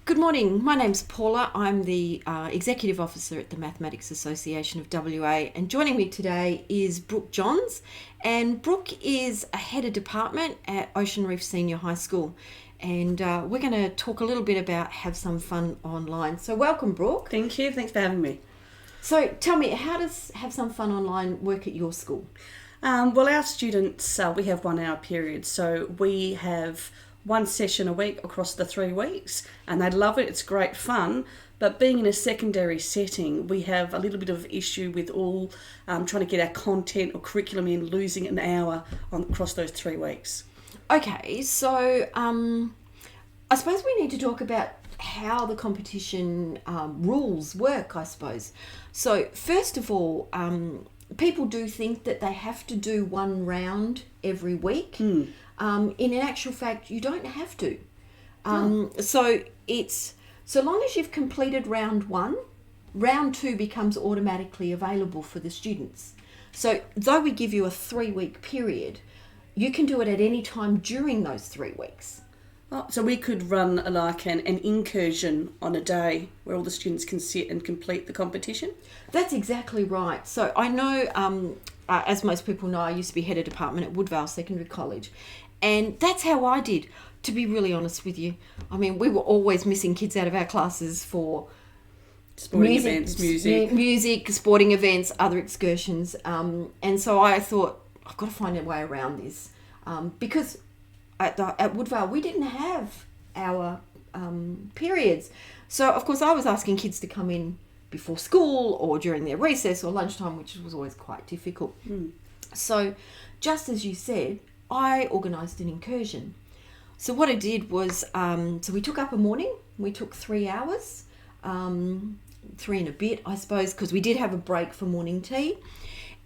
Good morning. My name's Paula. I'm the Executive Officer at the Mathematics Association of WA, and joining me today is Brooke Johns. And Brooke is a head of department at Ocean Reef Senior High School. And we're going to talk a little bit about Have Some Fun Online. So welcome, Brooke. Thank you. Thanks for having me. So tell me, how does Have Some Fun Online work at your school? Well, our students, we have 1 hour periods. So we have one session a week across the 3 weeks, and they love it. It's great fun. But being in a secondary setting, we have a little bit of issue with all trying to get our content or curriculum in, losing an hour across those 3 weeks. Okay, so I suppose we need to talk about how the competition rules work, I suppose. So first of all, people do think that they have to do one round every week. In actual fact, you don't have to. So long as you've completed round one, round two becomes automatically available for the students. So though we give you a 3-week period, you can do it at any time during those 3 weeks. Oh, so we could run an incursion on a day where all the students can sit and complete the competition? That's exactly right. So I know, as most people know, I used to be head of department at Woodvale Secondary College. And that's how I did, to be really honest with you. I mean, we were always missing kids out of our classes for music, sporting events, other excursions. And so I thought, I've got to find a way around this. Because at Woodvale, we didn't have our periods. So, of course, I was asking kids to come in before school or during their recess or lunchtime, which was always quite difficult. So, just as you said, I organised an incursion. So what I did was, so we took up a morning. We took 3 hours, 3 and a bit, I suppose, because we did have a break for morning tea.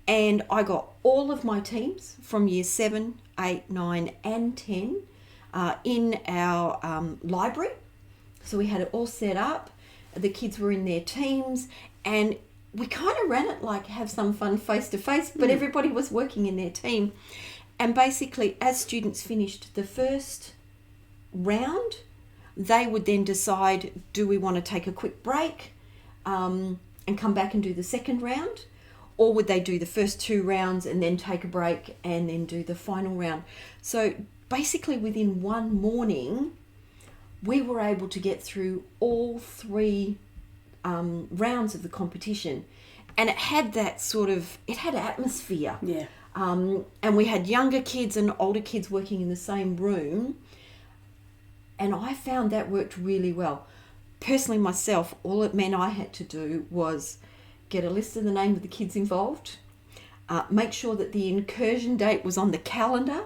And I got all of my teams from year 7, 8, 9 and 10 in our library. So we had it all set up. The kids were in their teams, and we kind of ran it like Have Some Fun face-to-face, but everybody was working in their team. And basically, as students finished the first round, they would then decide, do we want to take a quick break and come back and do the second round? Or would they do the first 2 rounds and then take a break and then do the final round? So basically, within one morning, we were able to get through all 3 rounds of the competition. And it had that it had atmosphere. Yeah. And we had younger kids and older kids working in the same room. And I found that worked really well. Personally, myself, all it meant I had to do was get a list of the name of the kids involved, make sure that the incursion date was on the calendar,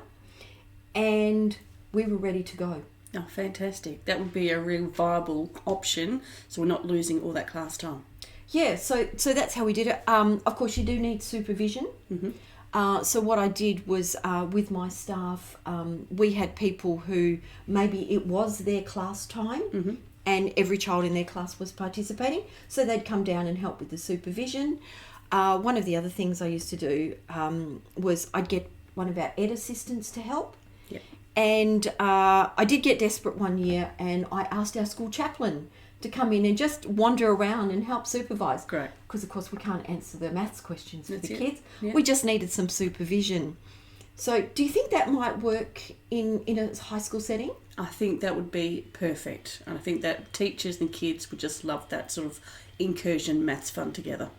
and we were ready to go. Oh, fantastic. That would be a real viable option, so we're not losing all that class time. Yeah, so that's how we did it. Of course, you do need supervision. So what I did was, with my staff, we had people who maybe it was their class time and every child in their class was participating. So they'd come down and help with the supervision. One of the other things I used to do was I'd get one of our ed assistants to help. Yep. And I did get desperate one year, and I asked our school chaplain to come in and just wander around and help supervise. Great. Because, of course, we can't answer the maths questions for the kids. Yeah. We just needed some supervision. So do you think that might work in a high school setting? I think that would be perfect. And I think that teachers and kids would just love that sort of incursion maths fun together.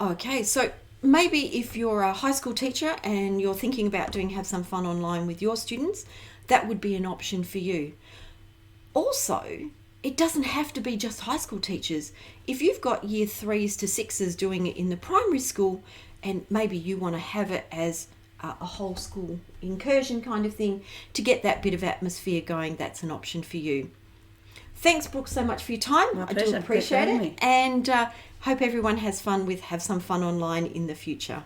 Okay, so maybe if you're a high school teacher and you're thinking about doing Have Some Fun Online with your students, that would be an option for you. Also, it doesn't have to be just high school teachers. If you've got year 3s to 6s doing it in the primary school, and maybe you want to have it as a whole school incursion kind of thing to get that bit of atmosphere going, that's an option for you. Thanks, Brooke, so much for your time. My I pleasure. do appreciate Thanks for having it. me. And hope everyone has fun with Have Some Fun Online in the future.